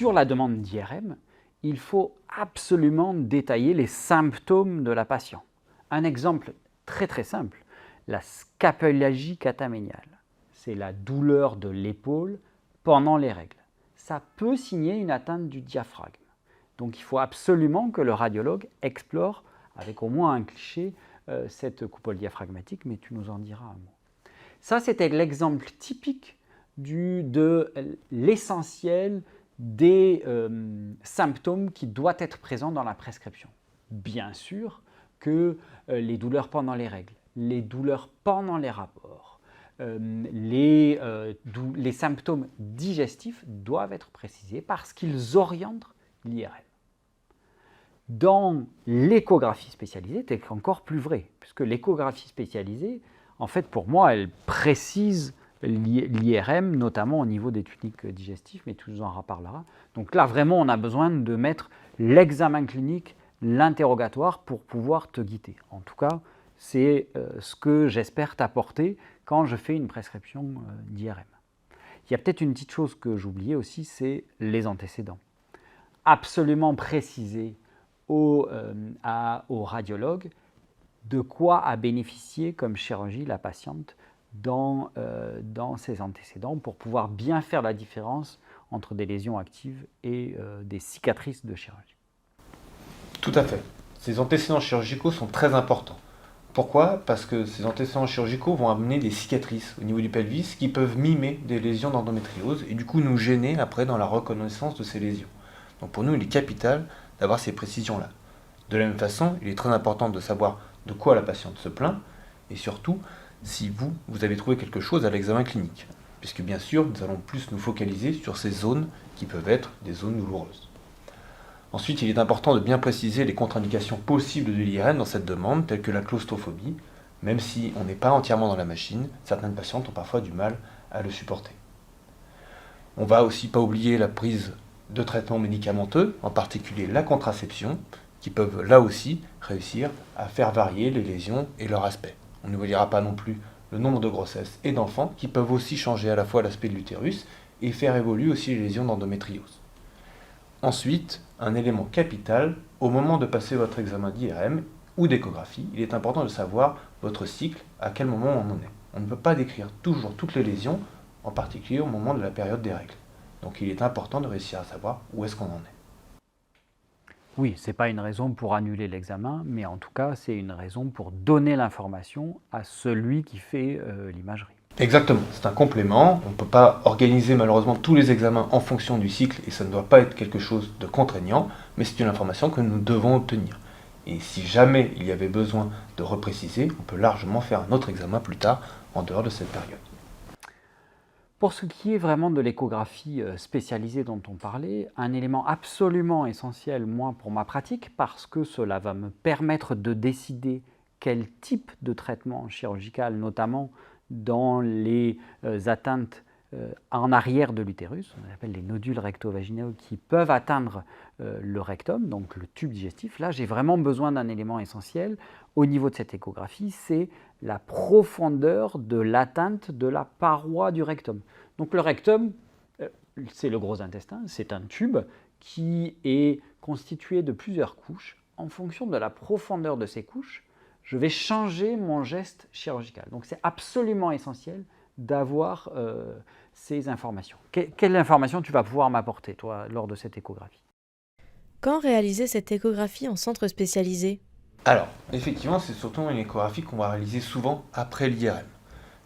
sur la demande d'IRM, il faut absolument détailler les symptômes de la patiente. Un exemple très simple, la scapulagie cataméniale. C'est la douleur de l'épaule pendant les règles. Ça peut signer une atteinte du diaphragme. Donc il faut absolument que le radiologue explore, avec au moins un cliché, cette coupole diaphragmatique, mais tu nous en diras un mot. Ça, c'était l'exemple typique de l'essentiel des symptômes qui doit être présent dans la prescription. Bien sûr que les douleurs pendant les règles, les douleurs pendant les rapports, les symptômes digestifs doivent être précisés parce qu'ils orientent l'IRM. Dans l'échographie spécialisée, c'est encore plus vrai, puisque l'échographie spécialisée, en fait, pour moi, elle précise l'IRM, notamment au niveau des tuniques digestives, mais tu nous en reparleras. Donc là, vraiment, on a besoin de mettre l'examen clinique, l'interrogatoire pour pouvoir te guider. En tout cas, c'est ce que j'espère t'apporter quand je fais une prescription d'IRM. Il y a peut-être une petite chose que j'oubliais aussi, c'est les antécédents. Absolument préciser au radiologue de quoi a bénéficié comme chirurgie la patiente dans ses antécédents pour pouvoir bien faire la différence entre des lésions actives et des cicatrices de chirurgie. Tout à fait. Ces antécédents chirurgicaux sont très importants. Pourquoi? Parce que ces antécédents chirurgicaux vont amener des cicatrices au niveau du pelvis qui peuvent mimer des lésions d'endométriose et du coup nous gêner après dans la reconnaissance de ces lésions. Donc pour nous, il est capital d'avoir ces précisions-là. De la même façon, il est très important de savoir de quoi la patiente se plaint et surtout si vous avez trouvé quelque chose à l'examen clinique. Puisque bien sûr, nous allons plus nous focaliser sur ces zones qui peuvent être des zones douloureuses. Ensuite, il est important de bien préciser les contre-indications possibles de l'IRM dans cette demande, telles que la claustrophobie. Même si on n'est pas entièrement dans la machine, certaines patientes ont parfois du mal à le supporter. On ne va aussi pas oublier la prise de traitements médicamenteux, en particulier la contraception, qui peuvent là aussi réussir à faire varier les lésions et leur aspect. On n'oubliera pas non plus le nombre de grossesses et d'enfants qui peuvent aussi changer à la fois l'aspect de l'utérus et faire évoluer aussi les lésions d'endométriose. Ensuite, un élément capital, au moment de passer votre examen d'IRM ou d'échographie, il est important de savoir votre cycle, à quel moment on en est. On ne peut pas décrire toujours toutes les lésions, en particulier au moment de la période des règles. Donc il est important de réussir à savoir où est-ce qu'on en est. Oui, ce n'est pas une raison pour annuler l'examen, mais en tout cas, c'est une raison pour donner l'information à celui qui fait l'imagerie. Exactement, c'est un complément. On ne peut pas organiser malheureusement tous les examens en fonction du cycle et ça ne doit pas être quelque chose de contraignant, mais c'est une information que nous devons obtenir. Et si jamais il y avait besoin de repréciser, on peut largement faire un autre examen plus tard en dehors de cette période. Pour ce qui est vraiment de l'échographie spécialisée dont on parlait, un élément absolument essentiel, moi, pour ma pratique, parce que cela va me permettre de décider quel type de traitement chirurgical, notamment dans les atteintes en arrière de l'utérus, on appelle les nodules recto-vaginaux qui peuvent atteindre le rectum, donc le tube digestif. Là, j'ai vraiment besoin d'un élément essentiel au niveau de cette échographie, c'est la profondeur de l'atteinte de la paroi du rectum. Donc le rectum, c'est le gros intestin, c'est un tube qui est constitué de plusieurs couches. En fonction de la profondeur de ces couches, je vais changer mon geste chirurgical. Donc c'est absolument essentiel d'avoir ces informations. Quelle information tu vas pouvoir m'apporter, toi, lors de cette échographie? Quand réaliser cette échographie en centre spécialisé? Alors, effectivement, c'est surtout une échographie qu'on va réaliser souvent après l'IRM.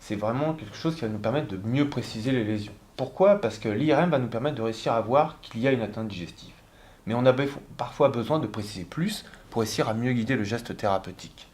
C'est vraiment quelque chose qui va nous permettre de mieux préciser les lésions. Pourquoi? Parce que l'IRM va nous permettre de réussir à voir qu'il y a une atteinte digestive. Mais on a parfois besoin de préciser plus pour réussir à mieux guider le geste thérapeutique.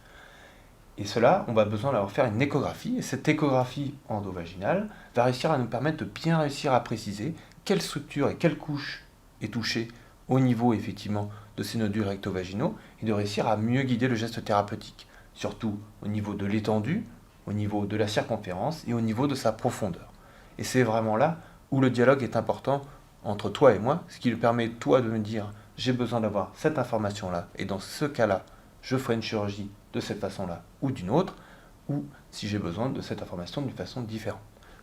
Et cela, on va besoin d'avoir faire une échographie, et cette échographie endovaginale va réussir à nous permettre de bien réussir à préciser quelle structure et quelle couche est touchée au niveau effectivement de ces nodules recto-vaginaux, et de réussir à mieux guider le geste thérapeutique, surtout au niveau de l'étendue, au niveau de la circonférence et au niveau de sa profondeur. Et c'est vraiment là où le dialogue est important entre toi et moi, ce qui lui permet toi de me dire j'ai besoin d'avoir cette information-là, et dans ce cas-là, je ferai une chirurgie de cette façon-là ou d'une autre, ou si j'ai besoin de cette information d'une façon différente.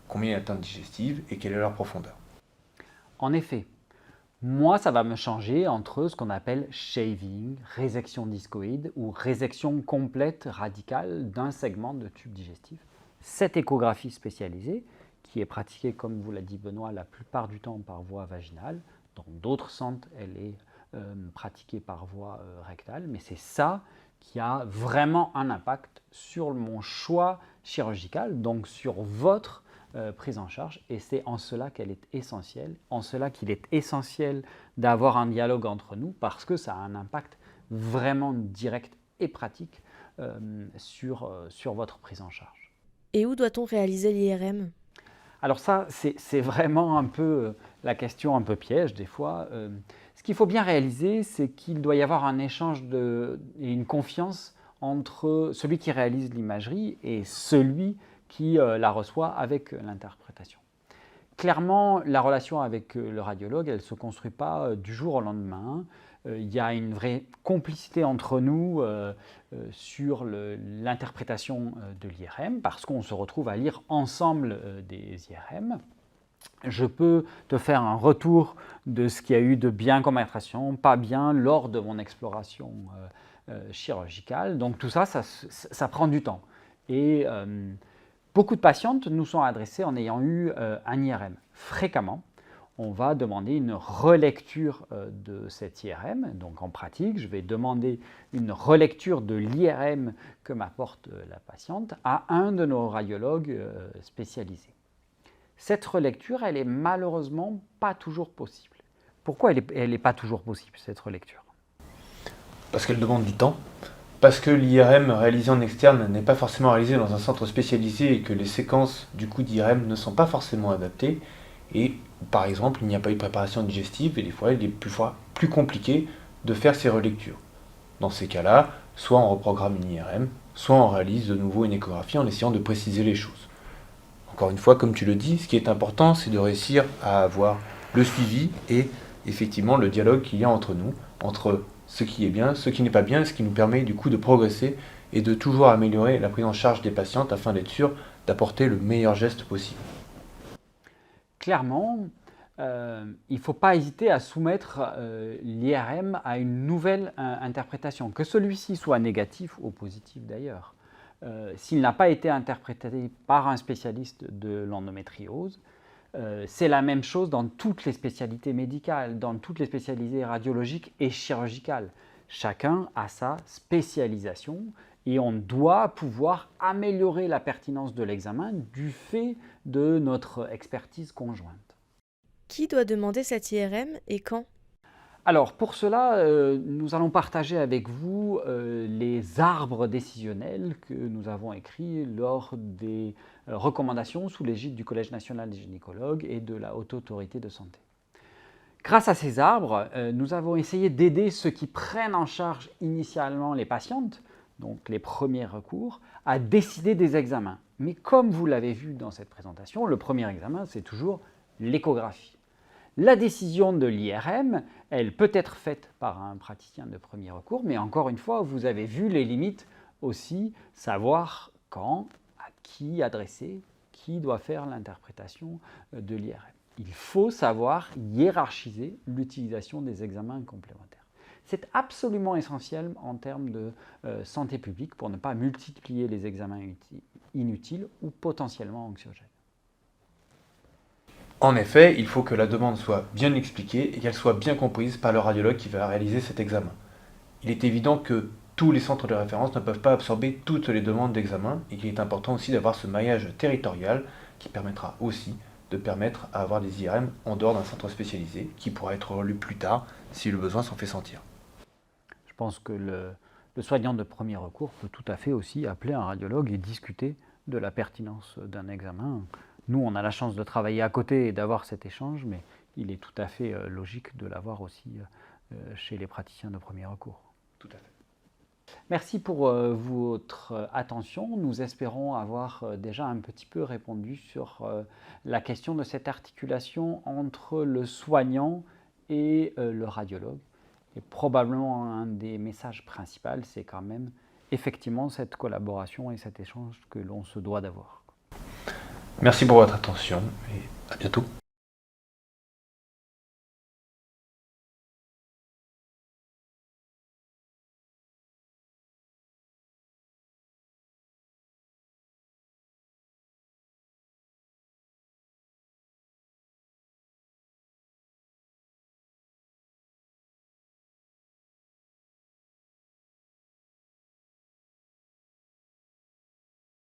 Combien il y a d'atteinte digestive et quelle est leur profondeur. En effet, Moi, ça va me changer entre ce qu'on appelle shaving, résection discoïde ou résection complète radicale d'un segment de tube digestif. Cette échographie spécialisée, qui est pratiquée, comme vous l'a dit Benoît, la plupart du temps par voie vaginale, dans d'autres centres, elle est pratiquée par voie rectale, mais c'est ça qui a vraiment un impact sur mon choix chirurgical, donc sur votre prise en charge, et c'est en cela qu'elle est essentielle, en cela qu'il est essentiel d'avoir un dialogue entre nous, parce que ça a un impact vraiment direct et pratique sur votre prise en charge. Et où doit-on réaliser l'IRM? Alors ça, c'est vraiment un peu la question un peu piège des fois. Ce qu'il faut bien réaliser, c'est qu'il doit y avoir un échange et une confiance entre celui qui réalise l'imagerie et celui qui la reçoit avec l'interprétation. Clairement, la relation avec le radiologue, elle ne se construit pas du jour au lendemain. Il y a une vraie complicité entre nous sur l'interprétation de l'IRM, parce qu'on se retrouve à lire ensemble des IRM. Je peux te faire un retour de ce qu'il y a eu de bien comme interprétation, pas bien, lors de mon exploration chirurgicale. Donc tout ça, ça prend du temps. Et beaucoup de patientes nous sont adressées en ayant eu un IRM. Fréquemment, on va demander une relecture de cet IRM. Donc en pratique, je vais demander une relecture de l'IRM que m'apporte la patiente à un de nos radiologues spécialisés. Cette relecture, elle est malheureusement pas toujours possible. Pourquoi elle n'est pas toujours possible, cette relecture? Parce qu'elle demande du temps, parce que l'IRM réalisé en externe n'est pas forcément réalisé dans un centre spécialisé et que les séquences du coup d'IRM ne sont pas forcément adaptées. Et par exemple, il n'y a pas eu de préparation digestive et des fois, il est plus compliqué de faire ces relectures. Dans ces cas-là, soit on reprogramme une IRM, soit on réalise de nouveau une échographie en essayant de préciser les choses. Encore une fois, comme tu le dis, ce qui est important, c'est de réussir à avoir le suivi et effectivement le dialogue qu'il y a entre nous, entre ce qui est bien, ce qui n'est pas bien, ce qui nous permet du coup de progresser et de toujours améliorer la prise en charge des patientes afin d'être sûr d'apporter le meilleur geste possible. Clairement, il ne faut pas hésiter à soumettre l'IRM à une nouvelle interprétation, que celui-ci soit négatif ou positif d'ailleurs. S'il n'a pas été interprété par un spécialiste de l'endométriose, c'est la même chose dans toutes les spécialités médicales, dans toutes les spécialités radiologiques et chirurgicales. Chacun a sa spécialisation et on doit pouvoir améliorer la pertinence de l'examen du fait de notre expertise conjointe. Qui doit demander cette IRM et quand? Alors pour cela, nous allons partager avec vous les arbres décisionnels que nous avons écrits lors des recommandations sous l'égide du Collège national des gynécologues et de la Haute Autorité de santé. Grâce à ces arbres, nous avons essayé d'aider ceux qui prennent en charge initialement les patientes, donc les premiers recours, à décider des examens. Mais comme vous l'avez vu dans cette présentation, le premier examen, c'est toujours l'échographie. La décision de l'IRM, elle peut être faite par un praticien de premier recours, mais encore une fois, vous avez vu les limites aussi, savoir quand, à qui adresser, qui doit faire l'interprétation de l'IRM. Il faut savoir hiérarchiser l'utilisation des examens complémentaires. C'est absolument essentiel en termes de santé publique pour ne pas multiplier les examens inutiles ou potentiellement anxiogènes. En effet, il faut que la demande soit bien expliquée et qu'elle soit bien comprise par le radiologue qui va réaliser cet examen. Il est évident que tous les centres de référence ne peuvent pas absorber toutes les demandes d'examen et qu'il est important aussi d'avoir ce maillage territorial qui permettra aussi de permettre à avoir des IRM en dehors d'un centre spécialisé qui pourra être relu plus tard si le besoin s'en fait sentir. Je pense que le soignant de premier recours peut tout à fait aussi appeler un radiologue et discuter de la pertinence d'un examen. Nous, on a la chance de travailler à côté et d'avoir cet échange, mais il est tout à fait logique de l'avoir aussi chez les praticiens de premier recours. Tout à fait. Merci pour votre attention. Nous espérons avoir déjà un petit peu répondu sur la question de cette articulation entre le soignant et le radiologue. Et probablement un des messages principaux, c'est quand même effectivement cette collaboration et cet échange que l'on se doit d'avoir. Merci pour votre attention et à bientôt.